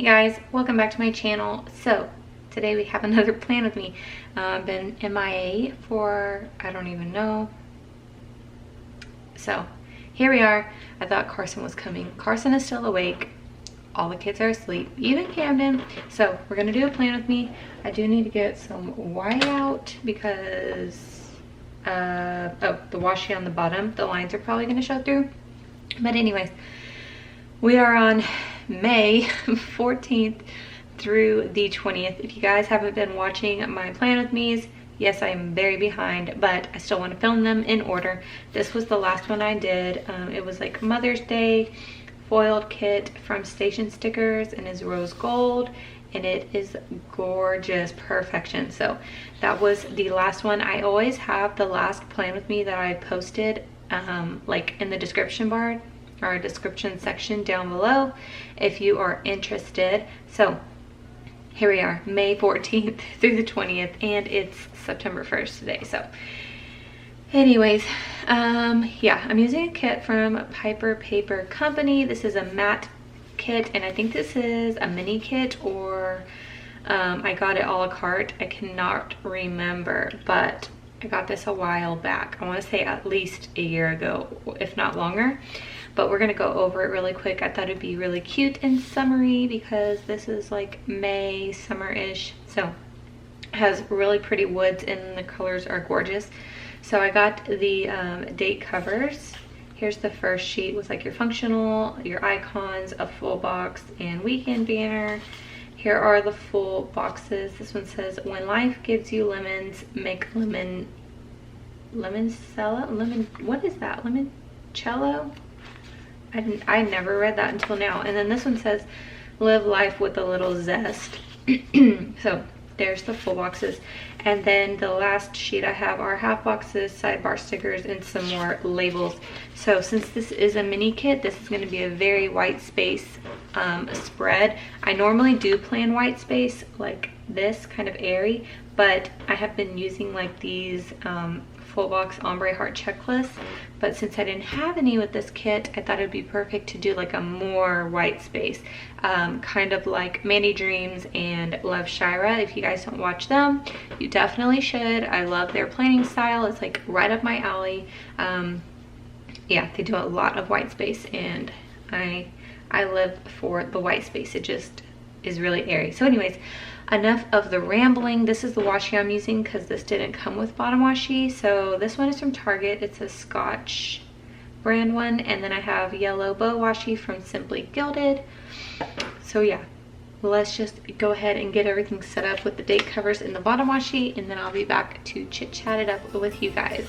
Hey guys, welcome back to my channel. So today we have another plan with me. I've been MIA for I don't even know. So here we are. I thought Carson was coming. Carson is still awake. All the kids are asleep, even Camden. So we're gonna do a plan with me. I do need to get some white out because the washi on the bottom, the lines are probably gonna show through. But anyways, we are on May 14th through the 20th. If you guys haven't been watching my plan with me's, yes, I'm very behind, but I still want to film them in order. This was the last one I did. It was like Mother's Day foiled kit from Station Stickers and is rose gold, and it is gorgeous, perfection. So that was the last one. I always have the last plan with me that I posted like in the description bar or description section down below if you are interested. So here we are, May 14th through the 20th, and it's September 1st today. So anyways, yeah, I'm using a kit from Piper Paper Company. This is a matte kit, and I think this is a mini kit, or I got it a la carte. I cannot remember, but I got this a while back. I want to say at least a year ago, if not longer. But we're gonna go over it really quick. I thought it'd be really cute and summery because this is like May, summer-ish. So it has really pretty woods and the colors are gorgeous. So I got the date covers. Here's the first sheet with like your functional, your icons, a full box, and weekend banner. Here are the full boxes. This one says, when life gives you lemons, make lemon, what is that? Limoncello? I never read that until now. And then this one says, live life with a little zest. So there's the full boxes. And then the last sheet I have are half boxes, sidebar stickers, and some more labels. So since this is a mini kit, this is going to be a very white space spread. I normally do plan white space like this, kind of airy, but I have been using like these full box ombre heart checklists, but since I didn't have any with this kit, I thought it'd be perfect to do like a more white space, kind of like Mandy Dreams and Love Shira. If you guys don't watch them, you definitely should. I love their planning style. It's like right up my alley. Yeah, they do a lot of white space, and I live for the white space. It just is really airy. So anyways, enough of the rambling. This is the washi I'm using because this didn't come with bottom washi. So this one is from Target. It's a Scotch brand one, and then I have yellow bow washi from Simply Gilded. So yeah, let's just go ahead and get everything set up with the date covers in the bottom washi, and then I'll be back to chit chat it up with you guys.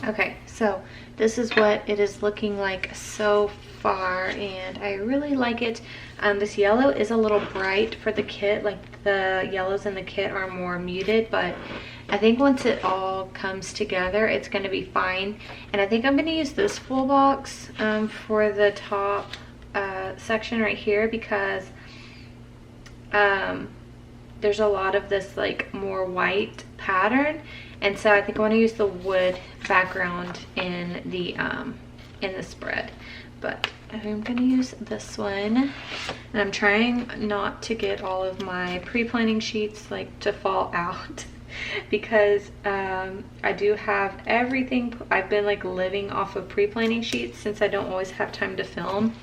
Okay, so this is what it is looking like so far, and I really like it. This yellow is a little bright for the kit, like the yellows in the kit are more muted, but I think once it all comes together, it's going to be fine. And I think I'm going to use this full box for the top section right here, because there's a lot of this like more white pattern, and so I think I want to use the wood background in the spread. But I'm gonna use this one, and I'm trying not to get all of my pre-planning sheets like to fall out because I do have everything. I've been like living off of pre-planning sheets since I don't always have time to film.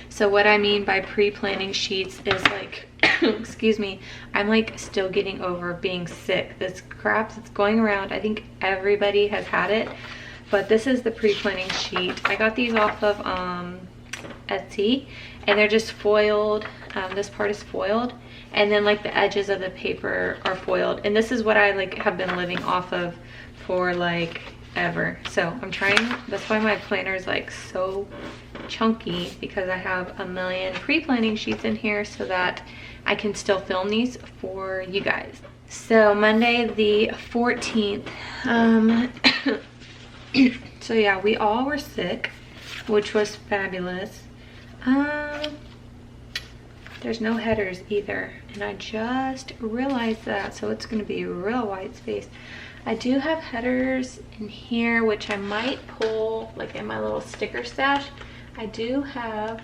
So what I mean by pre-planning sheets is like excuse me, I'm like still getting over being sick. This crap that's going around, I think everybody has had it, but this is the pre-planning sheet. I got these off of Etsy, and they're just foiled. This part is foiled, and then like the edges of the paper are foiled, and this is what I like have been living off of for like ever. So I'm trying, that's why my planner is like so chunky, because I have a million pre-planning sheets in here so that I can still film these for you guys. So Monday the 14th, so yeah, we all were sick, which was fabulous. There's no headers either, and I just realized that, so it's going to be a real white space. I do have headers in here, which I might pull like in my little sticker stash. I do have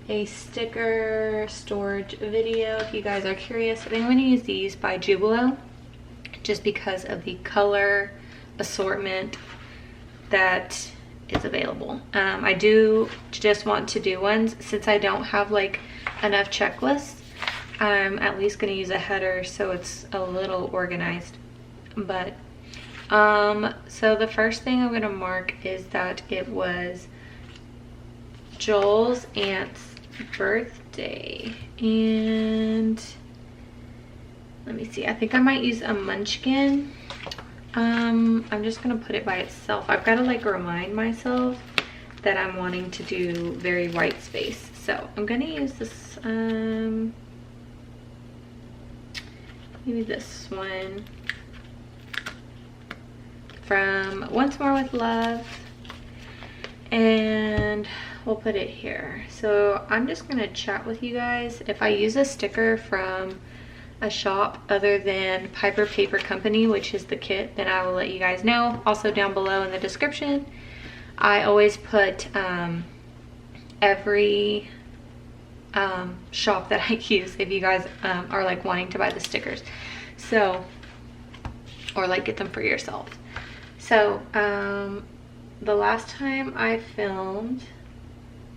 a sticker storage video if you guys are curious. I think I'm going to use these by Jubilo just because of the color assortment that is available. I do just want to do ones since I don't have like enough checklists. I'm at least going to use a header so it's a little organized. But so the first thing I'm going to mark is that it was Joel's aunt's birthday, and let me see, I think I might use a Munchkin. I'm just gonna put it by itself. I've got to like remind myself that I'm wanting to do very white space, so I'm gonna use this maybe this one from Once More with Love, and we'll put it here. So I'm just gonna chat with you guys. If I use a sticker from a shop other than Piper Paper Company, which is the kit, then I will let you guys know. Also down below in the description, I always put every shop that I use if you guys are like wanting to buy the stickers, so, or like get them for yourself. So the last time I filmed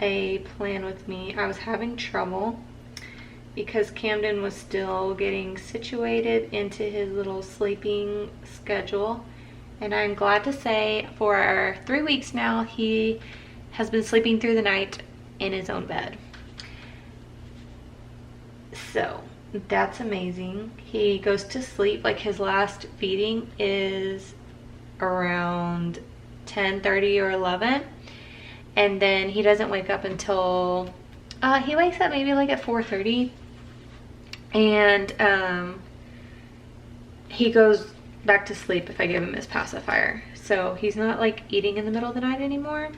a plan with me, I was having trouble because Camden was still getting situated into his little sleeping schedule, and I'm glad to say for 3 weeks now he has been sleeping through the night in his own bed. So that's amazing. He goes to sleep, like his last feeding is around 10:30 or 11, and then he doesn't wake up until he wakes up maybe like at 4:30, and he goes back to sleep if I give him his pacifier. So he's not like eating in the middle of the night anymore.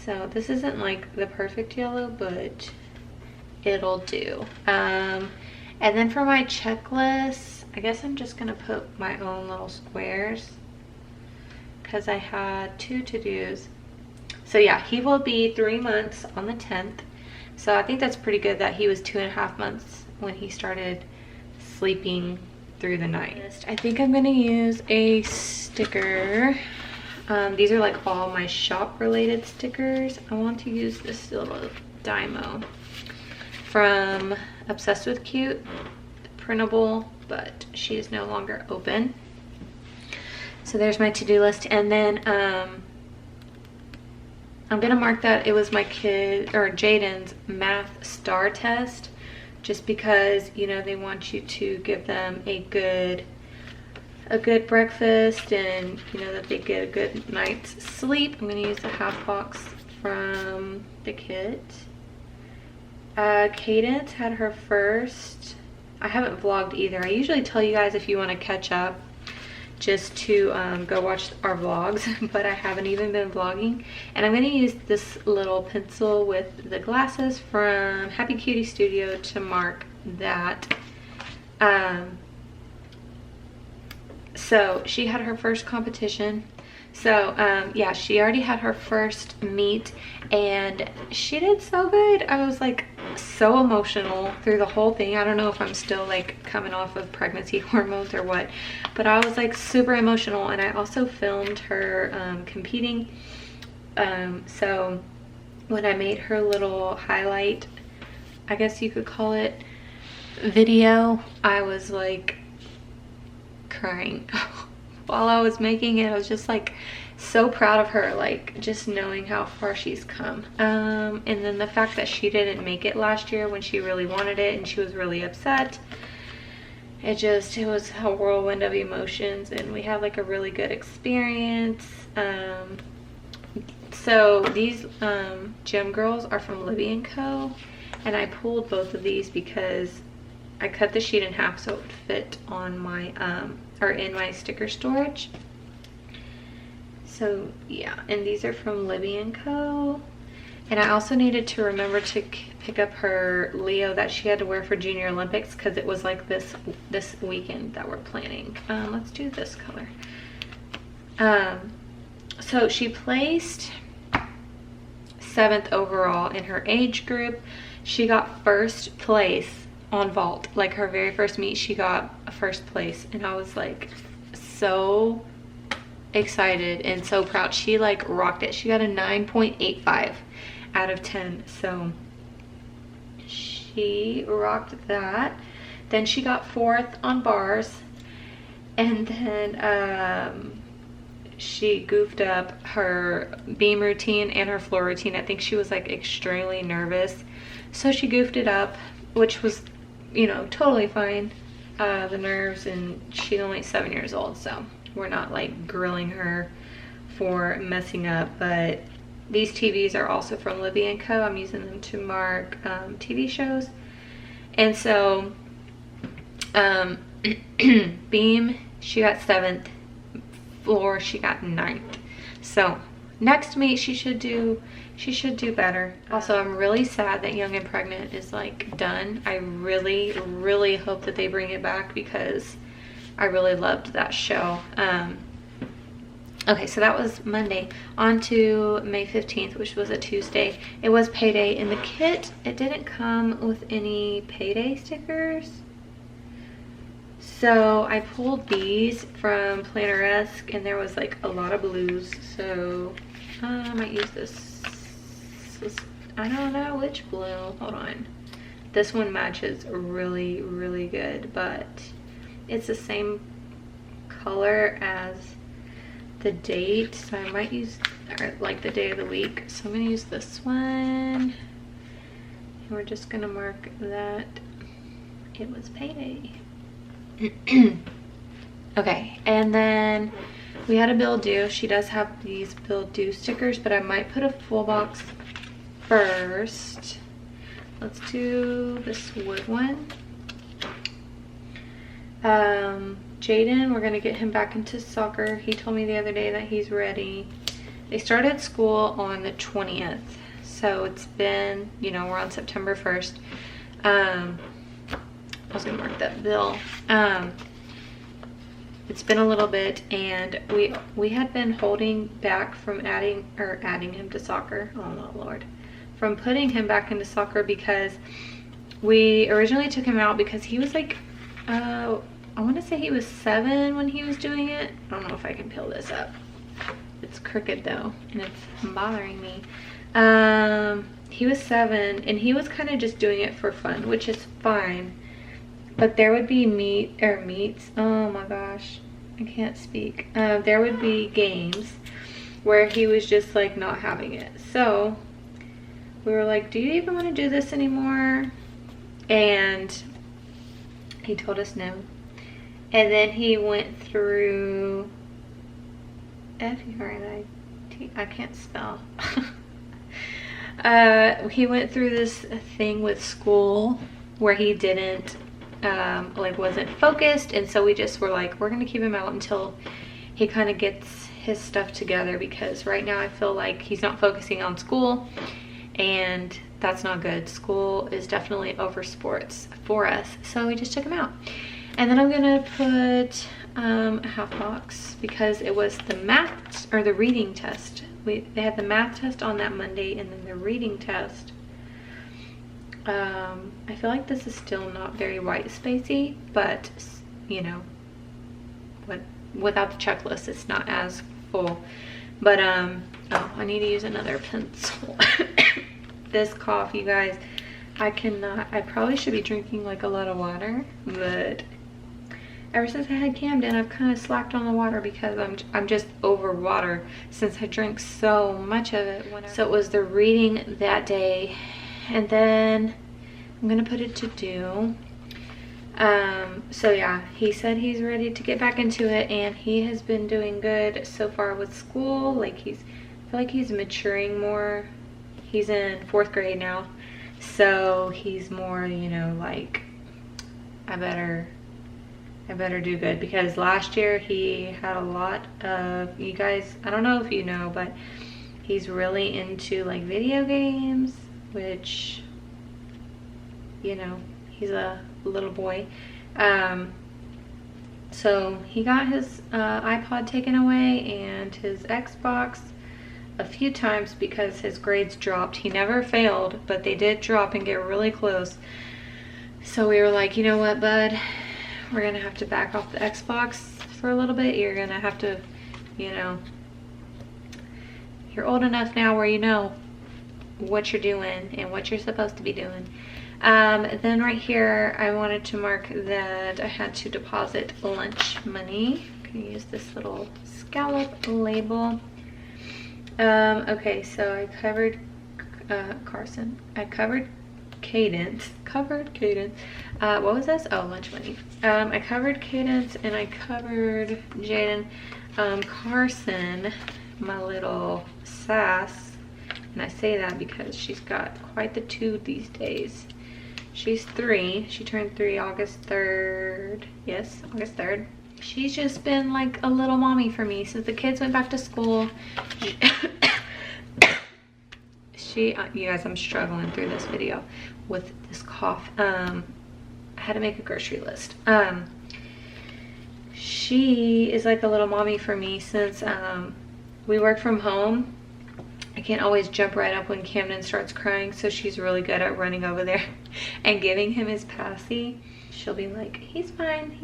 So this isn't like the perfect yellow, but it'll do. And then for my checklist, I guess I'm just gonna put my own little squares because I had 2 to-dos. So yeah, he will be 3 months on the 10th. So I think that's pretty good that he was 2.5 months when he started sleeping through the night. I think I'm gonna use a sticker. These are like all my shop related stickers. I want to use this little Dymo from Obsessed with Cute, printable, but she is no longer open. So there's my to-do list, and then I'm gonna mark that it was my kid or Jaden's math star test, just because, you know, they want you to give them a good a good breakfast and you know that they get a good night's sleep, I'm going to use the half box from the kit. Cadence had her first, I haven't vlogged either. I usually tell you guys if you want to catch up just to go watch our vlogs, but I haven't even been vlogging. And I'm going to use this little pencil with the glasses from Happy Cutie Studio to mark that. So she had her first competition. So yeah, she already had her first meet and she did so good. I was like so emotional through the whole thing. I don't know if I'm still like coming off of pregnancy hormones or what, but I was like super emotional. And I also filmed her competing. So when I made her little highlight, I guess you could call it, video, I was like crying while I was making it. I was just like so proud of her, like just knowing how far she's come. And then the fact that she didn't make it last year when she really wanted it and she was really upset. It was a whirlwind of emotions and we had like a really good experience. So these gym girls are from Libbie Co, and I pulled both of these because I cut the sheet in half so it would fit on my or in my sticker storage. So yeah, and these are from Libbie Co. And I also needed to remember to pick up her Leo that she had to wear for Junior Olympics because it was like this weekend that we're planning. Let's do this color. So she placed 7th overall in her age group. She got first place on vault, like her very first meet she got a first place, and I was like so excited and so proud. She like rocked it. She got a 9.85 out of 10, so she rocked that. Then she got 4th on bars, and then she goofed up her beam routine and her floor routine. I think she was like extremely nervous, so she goofed it up, which was, you know, totally fine. The nerves, and she's only 7 years old, so we're not like grilling her for messing up. But these TVs are also from Libbie Co. I'm using them to mark TV shows. And so beam, she got 7th. Floor, she got 9th. So next meet she should do better. Also, I'm really sad that Young and Pregnant is like done. I really hope that they bring it back because I really loved that show. Okay, so that was Monday. On to May 15th, which was a Tuesday. It was payday. In the kit, it didn't come with any payday stickers. So I pulled these from Planner-esque, and there was like a lot of blues. So I might use this. I don't know which blue. Hold on. This one matches really good, but it's the same color as the date, so I might use, or like the day of the week. So I'm gonna use this one, and we're just gonna mark that it was payday. Okay, and then we had a bill due. She does have these bill due stickers, but I might put a full box first. Let's do this wood one. Jaden, we're gonna get him back into soccer. He told me the other day that he's ready. They started school on the 20th, so it's been, you know, we're on September 1st. I was gonna mark that bill. It's been a little bit, and we had been holding back from adding him to soccer. Oh no, Lord. From putting him back into soccer because we originally took him out because he was like, I want to say he was 7 when he was doing it. I don't know if I can peel this up. It's crooked though, and it's bothering me. He was 7, and he was kind of just doing it for fun, which is fine. But there would be meets. Oh my gosh, I can't speak. There would be games where he was just like not having it. So we were like, do you even want to do this anymore? And he told us no. And then he went through F-U-R-N-I-T, I can't spell. He went through this thing with school where he didn't, like wasn't focused. And so we just were like, we're gonna keep him out until he kind of gets his stuff together, because right now I feel like he's not focusing on school, and that's not good. School is definitely over sports for us. So we just took him out. And then I'm gonna put a half box because it was the math or the reading test. They had the math test on that Monday, and then the reading test. I feel like this is still not very white spacey, but you know, without the checklist, it's not as full. But oh, I need to use another pencil. This cough, you guys, I cannot. I probably should be drinking like a lot of water, but ever since I had Camden, I've kind of slacked on the water because I'm just over water since I drank so much of it. So it was the reading that day, and then I'm gonna put it to do. So yeah, he said he's ready to get back into it, and he has been doing good so far with school. Like I feel like he's maturing more. He's in 4th grade now, so he's more, you know, like I better do good, because last year he had a lot of, you guys, I don't know if you know, but he's really into like video games, which, you know, he's a little boy. So he got his iPod taken away and his Xbox a few times because his grades dropped. He never failed, but they did drop and get really close. So we were like, you know what, bud, we're gonna have to back off the Xbox for a little bit. You're gonna have to, you know, you're old enough now where you know what you're doing and what you're supposed to be doing. Then right here, I wanted to mark that I had to deposit lunch money. I'm gonna use this little scallop label. Okay, so I covered Carson. I covered Cadence. What was this? Oh, lunch money. I covered Cadence and I covered Jaden. Carson, my little sass, and I say that because she's got quite the toot these days. She's 3. She turned 3 August 3rd. Yes, August 3rd. She's just been like a little mommy for me since the kids went back to school. You guys, I'm struggling through this video with this cough. I had to make a grocery list. She is like a little mommy for me since we work from home. I can't always jump right up when Camden starts crying, so she's really good at running over there and giving him his passy. She'll be like, he's fine,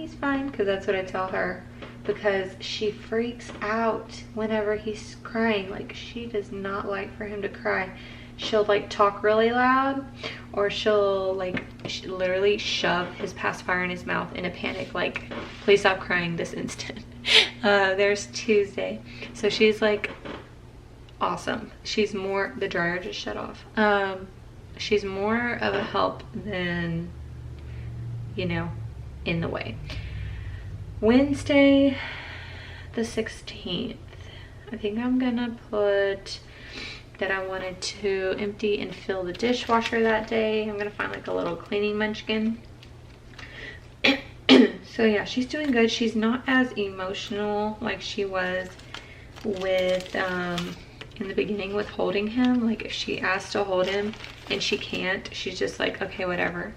because that's what I tell her, because she freaks out whenever he's crying. Like, she does not like for him to cry. She'll like talk really loud, or she'll like literally shove his pacifier in his mouth in a panic, like, please stop crying this instant. There's Tuesday, so she's like awesome. She's more, the dryer just shut off. She's more of a help than, you know, in the way. Wednesday the 16th, I think I'm gonna put that I wanted to empty and fill the dishwasher that day. I'm gonna find like a little cleaning munchkin. So yeah, she's doing good. She's not as emotional like she was with in the beginning with holding him. Like, if she asks to hold him and she can't, she's just like, okay, whatever.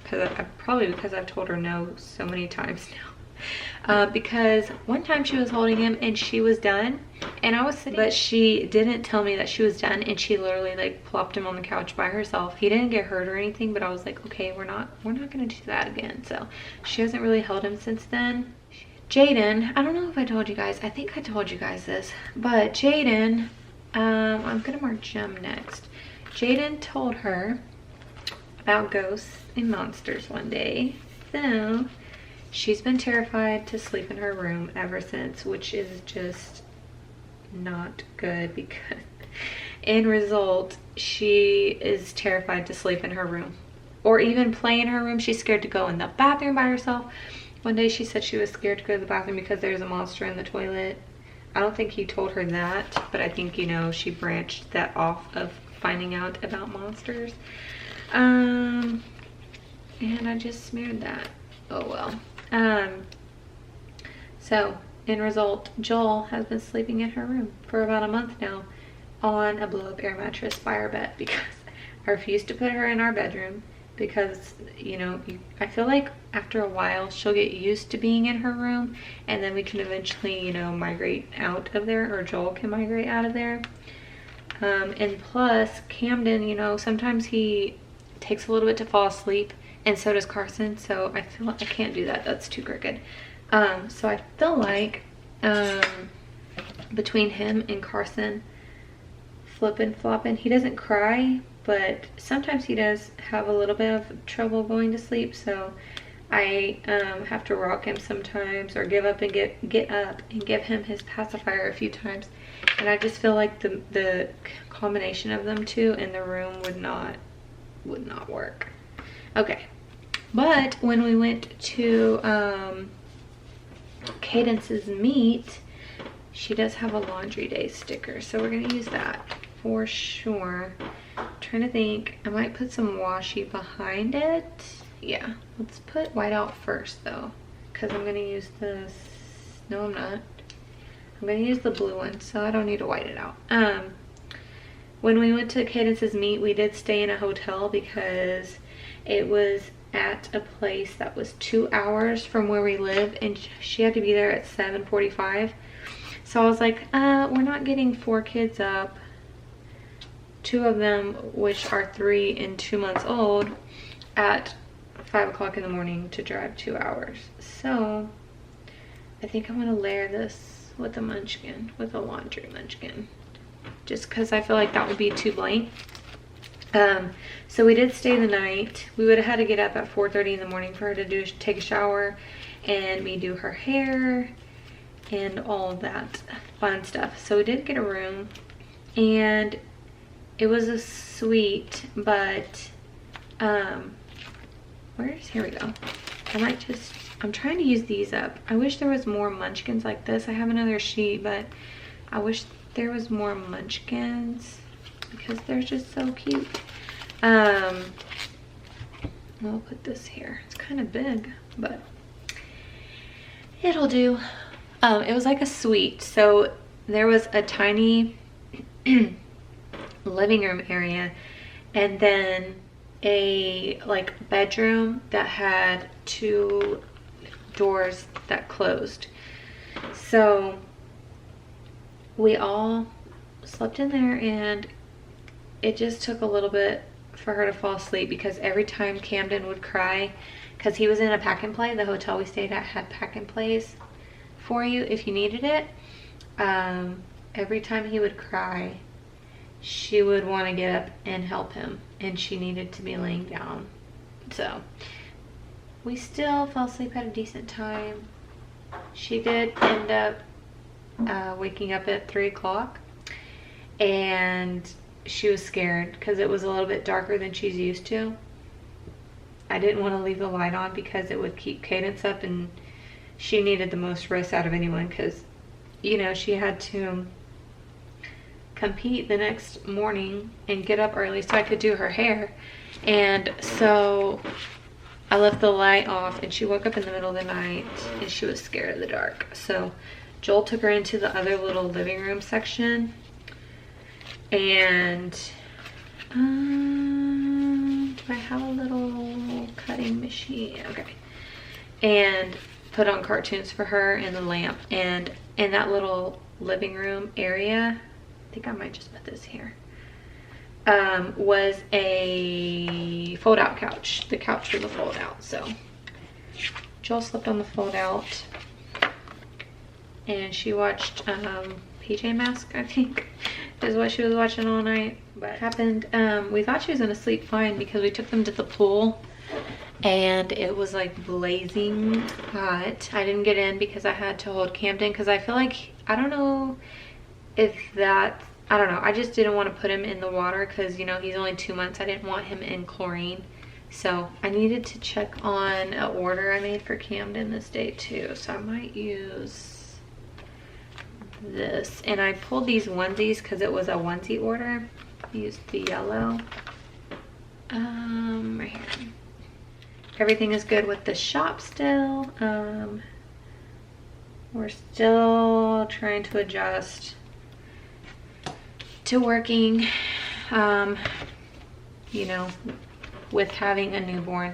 Probably because I've told her no so many times now. Because one time she was holding him and she was done, and I was sitting, but she didn't tell me that she was done, and she literally like plopped him on the couch by herself. He didn't get hurt or anything, but I was like, okay, we're not gonna do that again. So she hasn't really held him since then. Jaden, I don't know if I told you guys, I think I told you guys this, but Jaden, I'm gonna mark Gem next. Jaden told her about ghosts and monsters one day, so she's been terrified to sleep in her room ever since, which is just not good, because in result, she is terrified to sleep in her room or even play in her room. She's scared to go in the bathroom by herself One day she said she was scared to go to the bathroom because there's a monster in the toilet. I don't think he told her that, but I think, you know, she branched that off of finding out about monsters. And I just smeared that. Oh well. So in result, Joel has been sleeping in her room for about a month now on a blow-up air mattress by our bed because I refused to put her in our bedroom because, you know, I feel like after a while she'll get used to being in her room, and then we can eventually, you know, migrate out of there, or Joel can migrate out of there. And plus Camden, you know, sometimes he takes a little bit to fall asleep, and so does Carson, so I feel like I can't do that. That's too crooked. So I feel like between him and Carson flipping flopping, he doesn't cry, but sometimes he does have a little bit of trouble going to sleep, so I have to rock him sometimes, or get up and give him his pacifier a few times. And I just feel like the combination of them two in the room would not work. Okay, but when we went to Cadence's meet, she does have a laundry day sticker, so we're gonna use that for sure. I'm trying to think, I might put some washi behind it. Yeah, let's put white out first though, because I'm gonna use this. No, I'm not. I'm gonna use the blue one, so I don't need to white it out. When we went to Cadence's meet, we did stay in a hotel because it was at a place that was 2 hours from where we live, and she had to be there at 7:45. So I was like, we're not getting 4 kids up, 2 of them which are 3 and 2 months old, at 5 o'clock in the morning to drive 2 hours. So I think I'm gonna layer this with a munchkin, with a laundry munchkin, just because I feel like that would be too blank. So we did stay the night. We would have had to get up at 4:30 in the morning for her to take a shower and me do her hair and all of that fun stuff. So we did get a room, and it was a suite, but here we go. I'm trying to use these up. I wish there was more munchkins like this. I have another sheet, but I wish there was more munchkins because they're just so cute. I'll put this here. It's kind of big, but it'll do. It was like a suite, so there was a tiny living room area, and then a like bedroom that had 2 doors that closed. So we all slept in there, and it just took a little bit for her to fall asleep because every time Camden would cry, because he was in a pack and play, the hotel we stayed at had pack and plays for you if you needed it. Every time he would cry, she would want to get up and help him, and she needed to be laying down. So we still fell asleep at a decent time. She did end up waking up at 3 o'clock, and she was scared because it was a little bit darker than she's used to. I didn't want to leave the light on because it would keep Cadence up, and she needed the most rest out of anyone because, you know, she had to compete the next morning and get up early so I could do her hair. And so I left the light off, and she woke up in the middle of the night and she was scared of the dark. So Joel took her into the other little living room section, and do I have a little cutting machine? Okay. And put on cartoons for her and the lamp. And in that little living room area, I think I might just put this here, was a fold out couch. The couch was a fold out. So Joel slept on the fold out, and she watched PJ Masks, I think is what she was watching all night. But happened, we thought she was gonna sleep fine because we took them to the pool and it was like blazing hot. I didn't get in because I had to hold Camden because I feel like, I don't know if that, I just didn't want to put him in the water because, you know, he's only 2 months. I didn't want him in chlorine. So I needed to check on an order I made for Camden this day too. So I might use this. And I pulled these onesies because it was a onesie order. I used the yellow. Right here. Everything is good with the shop still. We're still trying to adjust to working, you know, with having a newborn,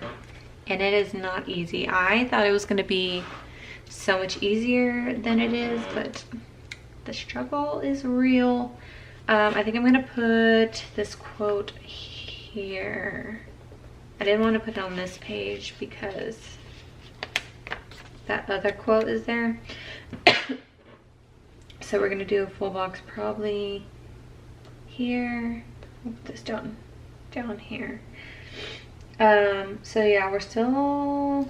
and it is not easy. I thought it was going to be so much easier than it is, but the struggle is real. I think I'm going to put this quote here. I didn't want to put it on this page because that other quote is there. So we're going to do a full box probably here. I'll put this down here. So yeah, we're still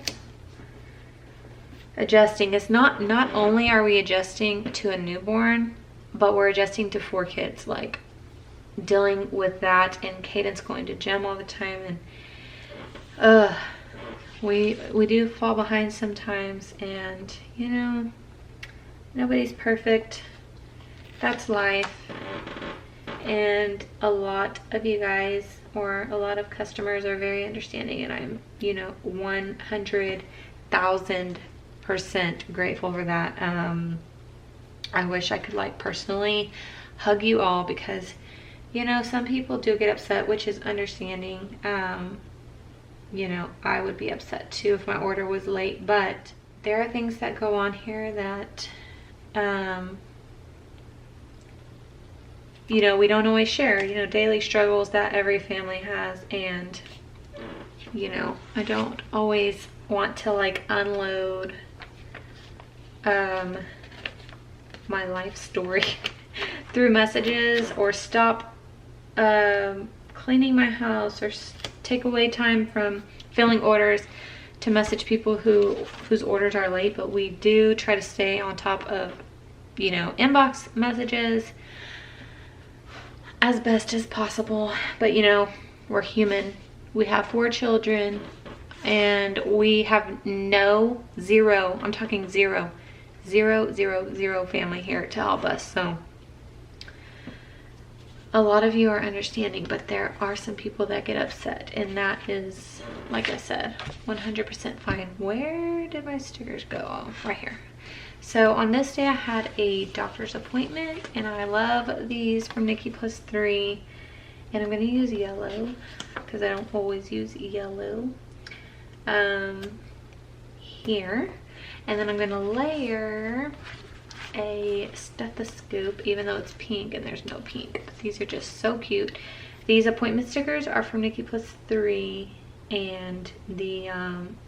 adjusting. It's not only are we adjusting to a newborn, but we're adjusting to 4 kids, like dealing with that, and Caden's going to gym all the time, and we do fall behind sometimes, and you know, nobody's perfect. That's life. And a lot of you guys, or a lot of customers, are very understanding, and I'm, you know, 100,000% grateful for that. I wish I could like personally hug you all, because you know, some people do get upset, which is understanding. You know, I would be upset too if my order was late, but there are things that go on here that you know, we don't always share, you know, daily struggles that every family has. And you know, I don't always want to like unload my life story through messages, or stop cleaning my house, or take away time from filling orders to message people whose orders are late. But we do try to stay on top of, you know, inbox messages as best as possible. But you know, we're human. We have 4 children, and we have zero, I'm talking zero family here to help us. So a lot of you are understanding, but there are some people that get upset, and that is, like I said, 100% fine. Where did my stickers go? Oh, right here. So on this day I had a doctor's appointment, and I love these from Nikki Plus Three, and I'm going to use yellow because I don't always use yellow here. And then I'm going to layer a stethoscope, even though it's pink and there's no pink. But these are just so cute. These appointment stickers are from Nikki Plus Three, and the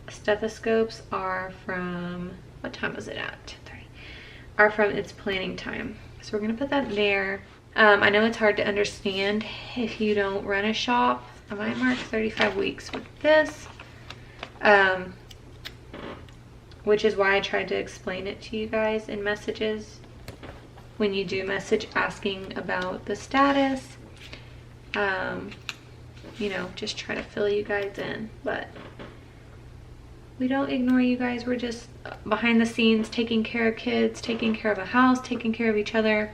stethoscopes are from, what time was it at? 10:30. Are from It's Planning Time. So we're gonna put that there. I know it's hard to understand if you don't run a shop. I might mark 35 weeks with this, which is why I tried to explain it to you guys in messages. When you do message asking about the status, you know, just try to fill you guys in. But we don't ignore you guys. We're just behind the scenes, taking care of kids, taking care of a house, taking care of each other,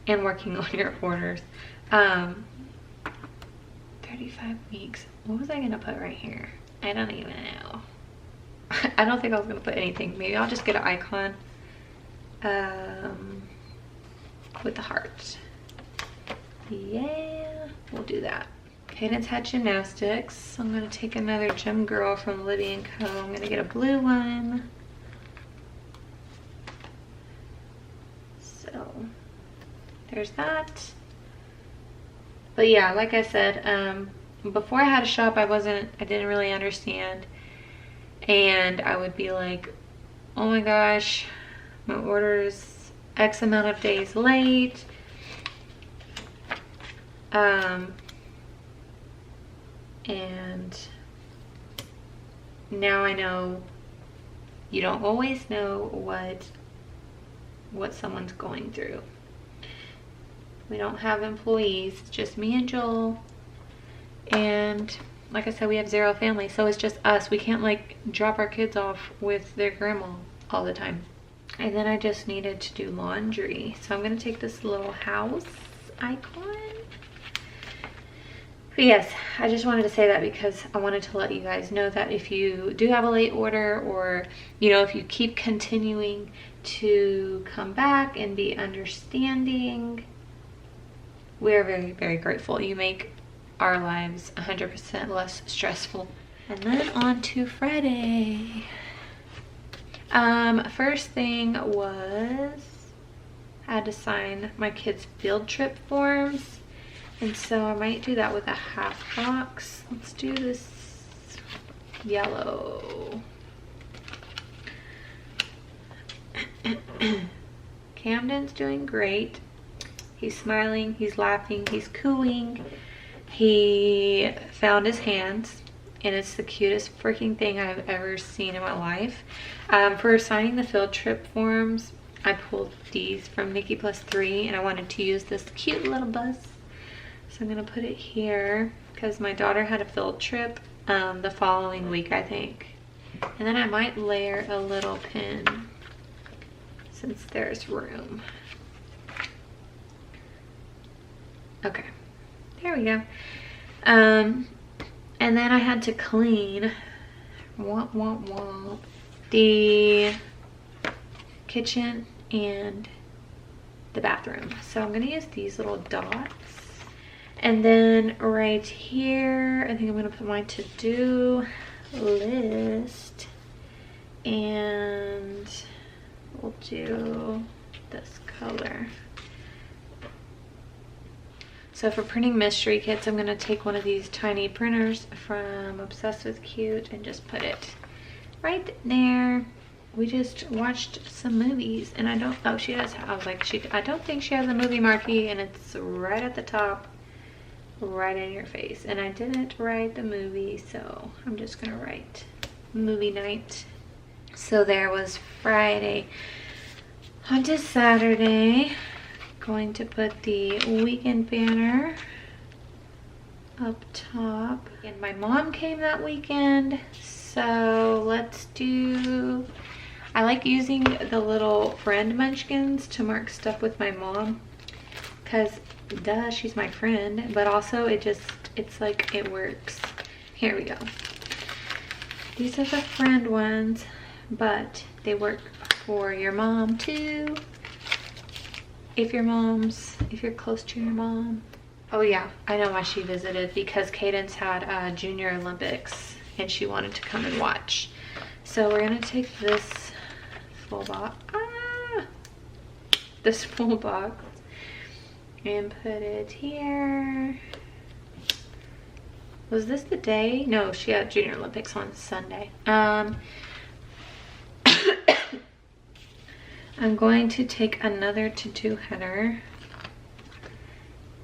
and working on your orders. 35 weeks. What was I gonna put right here? I don't even know. I don't think I was gonna put anything. Maybe I'll just get an icon with the heart. Yeah, we'll do that. Cadence had gymnastics. I'm gonna take another gym girl from Libbie Co. I'm gonna get a blue one. So there's that. But yeah, like I said, before I had a shop, I didn't really understand. And I would be like, oh my gosh, my order's X amount of days late. And now I know you don't always know what someone's going through. We don't have employees, it's just me and Joel. And like I said, we have 0 family, so it's just us. We can't like drop our kids off with their grandma all the time. And then I just needed to do laundry. So I'm gonna take this little house icon. But yes, I just wanted to say that because I wanted to let you guys know that if you do have a late order, or you know, if you keep continuing to come back and be understanding, we're very, very grateful. You make our lives 100% less stressful. And then on to Friday. First thing was I had to sign my kids' field trip forms, and so I might do that with a half box. Let's do this yellow. Camden's doing great. He's smiling, he's laughing, he's cooing. He found his hands, and it's the cutest freaking thing I've ever seen in my life. For signing the field trip forms, I pulled these from Nikki Plus Three, and I wanted to use this cute little bus. So I'm gonna put it here because my daughter had a field trip the following week, I think. And then I might layer a little pin since there's room. Okay, there we go. And then I had to clean the kitchen and the bathroom. So I'm gonna use these little dots. And then right here, I think I'm gonna put my to-do list, and we'll do this color. So for printing mystery kits, I'm gonna take one of these tiny printers from Obsessed with Cute and just put it right there. We just watched some movies, and I don't, oh, she does, I was like, I don't think she has a movie marquee, and it's right at the top, right in your face. And I didn't write the movie, so I'm just gonna write movie night. So there was Friday. On to Saturday, going to put the weekend banner up top. And my mom came that weekend, so let's do, I like using the little friend munchkins to mark stuff with my mom, because duh, she's my friend, but also it's like it works. Here we go. These are the friend ones, but they work for your mom too, if you're close to your mom. Oh yeah, I know why she visited, because Cadence had Junior Olympics and she wanted to come and watch. So we're gonna take this full box, this full box, and put it here. Was this the day? No, she had Junior Olympics on Sunday. I'm going to take another to-do header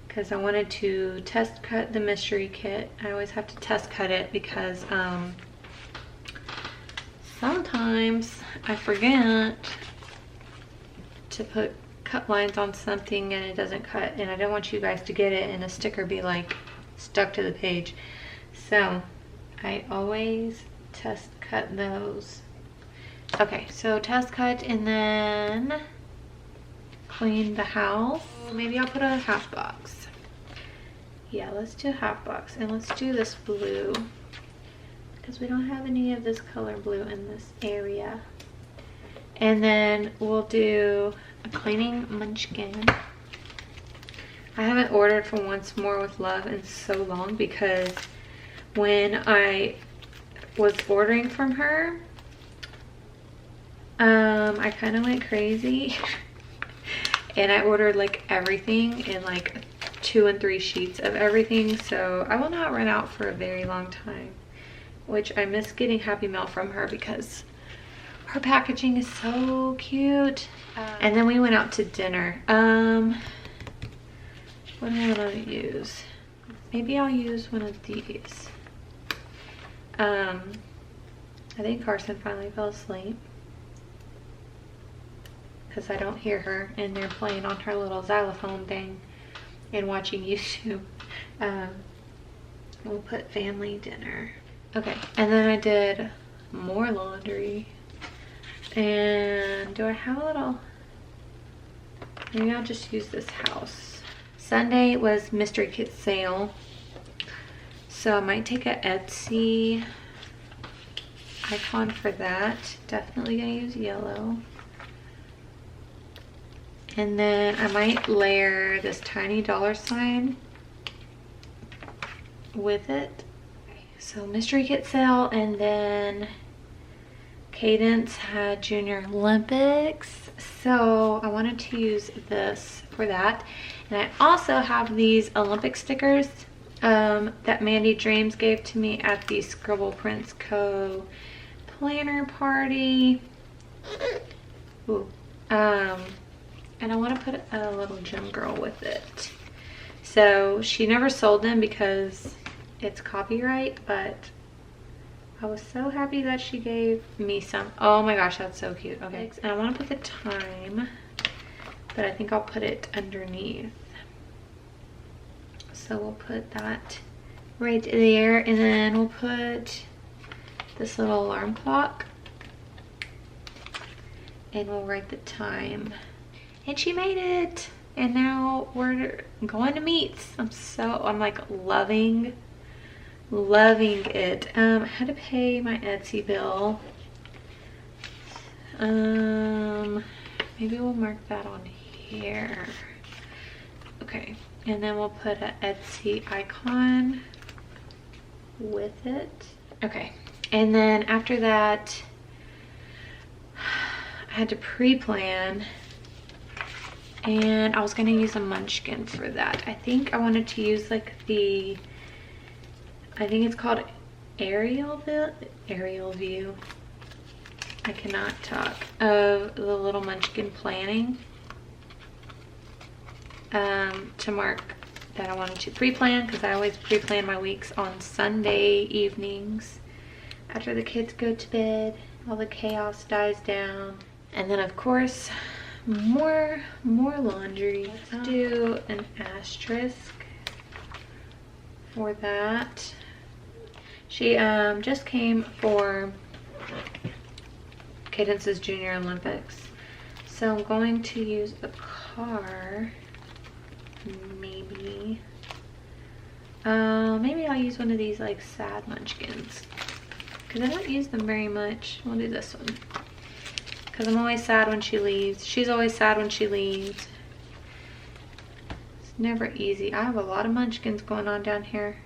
because I wanted to test cut the mystery kit. I always have to test cut it because sometimes I forget to put cut lines on something and it doesn't cut, and I don't want you guys to get it and a sticker be like stuck to the page. So I always test cut those. Okay, so test cut and then clean the house. Maybe I'll put a half box. Yeah, let's do half box, and let's do this blue because we don't have any of this color blue in this area. And then we'll do a cleaning munchkin. I haven't ordered from Once More with Love in so long because when I was ordering from her, I kind of went crazy and I ordered like everything in like 2 and 3 sheets of everything, so I will not run out for a very long time, which I miss getting Happy Mail from her because her packaging is so cute. And then we went out to dinner. What do I want to use? Maybe I'll use one of these. I think Carson finally fell asleep because I don't hear her, and they're playing on her little xylophone thing and watching YouTube. We'll put family dinner. Okay, and then I did more laundry. And do I have a little, maybe I'll just use this house. Sunday was mystery kit sale. So I might take a Etsy icon for that. Definitely gonna use yellow. And then I might layer this tiny $sign with it. So mystery kit sale, and then Cadence had Junior Olympics. So I wanted to use this for that. And I also have these Olympic stickers that Mandy Dreams gave to me at the Scribble Prints Co. planner party. Ooh. And I want to put a little gym girl with it. So she never sold them because it's copyright, but I was so happy that she gave me some. Oh my gosh, that's so cute. Okay, and I want to put the time, but I think I'll put it underneath. So we'll put that right there, and then we'll put this little alarm clock, and we'll write the time. And she made it, and now we're going to meets. I'm like loving it. I had to pay my Etsy bill. Maybe we'll mark that on here. Okay, and then we'll put an Etsy icon with it. Okay, and then after that, I had to pre-plan, and I was gonna use a Munchkin for that. I think I wanted to use like the, I think it's called aerial view. I cannot talk, of the little Munchkin planning, to mark that I wanted to pre-plan, because I always pre-plan my weeks on Sunday evenings after the kids go to bed, all the chaos dies down. And then of course more laundry. Let's do an asterisk for that. She just came for Cadence's Junior Olympics, so I'm going to use a car. Maybe I'll use one of these like sad Munchkins, because I don't use them very much. We'll do this one, because I'm always sad when she leaves. She's always sad when she leaves. It's never easy. I have a lot of Munchkins going on down here.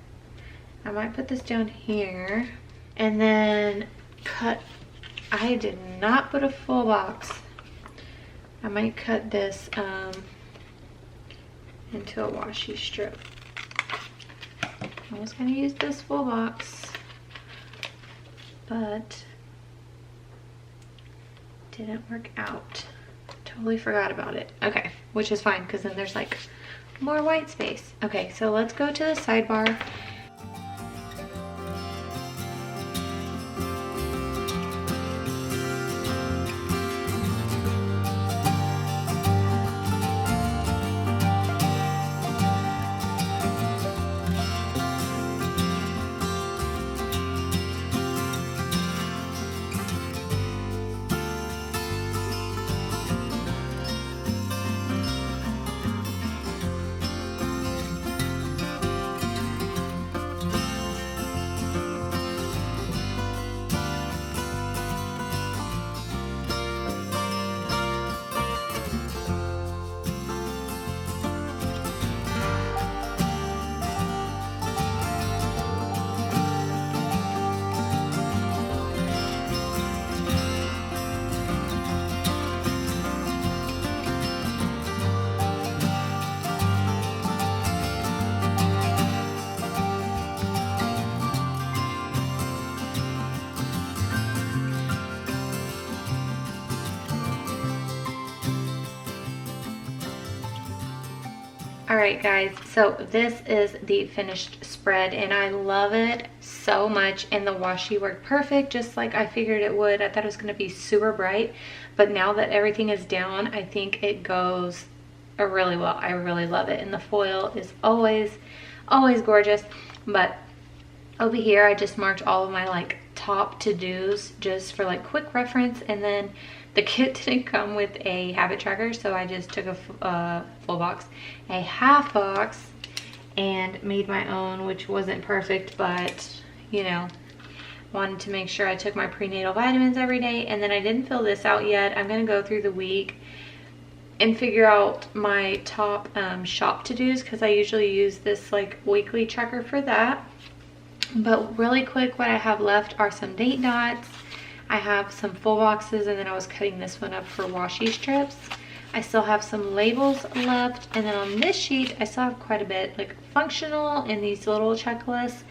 I might put this down here, and then cut. I did not put a full box. I might cut this into a washi strip. I was gonna use this full box, but didn't work out. Totally forgot about it. Okay, which is fine, because then there's like more white space. Okay, so let's go to the sidebar. Alright guys, so this is the finished spread, and I love it so much, and the washi worked perfect, just like I figured it would. I thought it was going to be super bright, but now that everything is down, I think it goes really well. I really love it, and the foil is always gorgeous. But over here I just marked all of my like top to-dos just for like quick reference, and then the kit didn't come with a habit tracker, so I just took a full box, a half box, and made my own, which wasn't perfect, but you know, wanted to make sure I took my prenatal vitamins every day. And then I didn't fill this out yet. I'm gonna go through the week and figure out my top shop to-dos, because I usually use this like weekly tracker for that. But really quick, what I have left are some date dots. I have some full boxes, and then I was cutting this one up for washi strips. I still have some labels left, and then on this sheet I still have quite a bit like functional and these little checklists.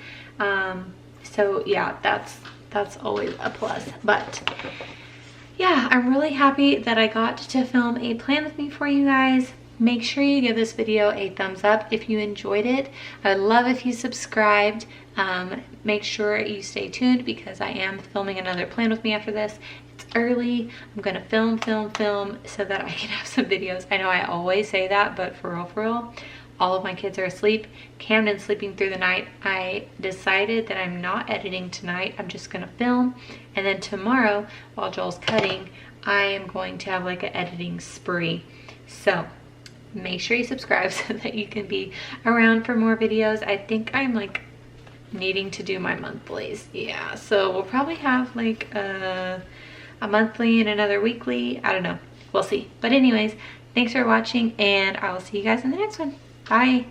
So yeah, that's always a plus. But yeah, I'm really happy that I got to film a plan with me for you guys. Make sure you give this video a thumbs up if you enjoyed it. I'd love if you subscribed. Make sure you stay tuned, because I am filming another plan with me after this. It's early. I'm gonna film so that I can have some videos. I know I always say that, but for real, all of my kids are asleep. Camden's sleeping through the night. I decided that I'm not editing tonight. I'm just gonna film, and then tomorrow while Joel's cutting, I am going to have like an editing spree. So make sure you subscribe so that you can be around for more videos. I think I'm like needing to do my monthlies. Yeah, so we'll probably have like a monthly and another weekly. I don't know, we'll see. But anyways, thanks for watching, and I will see you guys in the next one. Bye.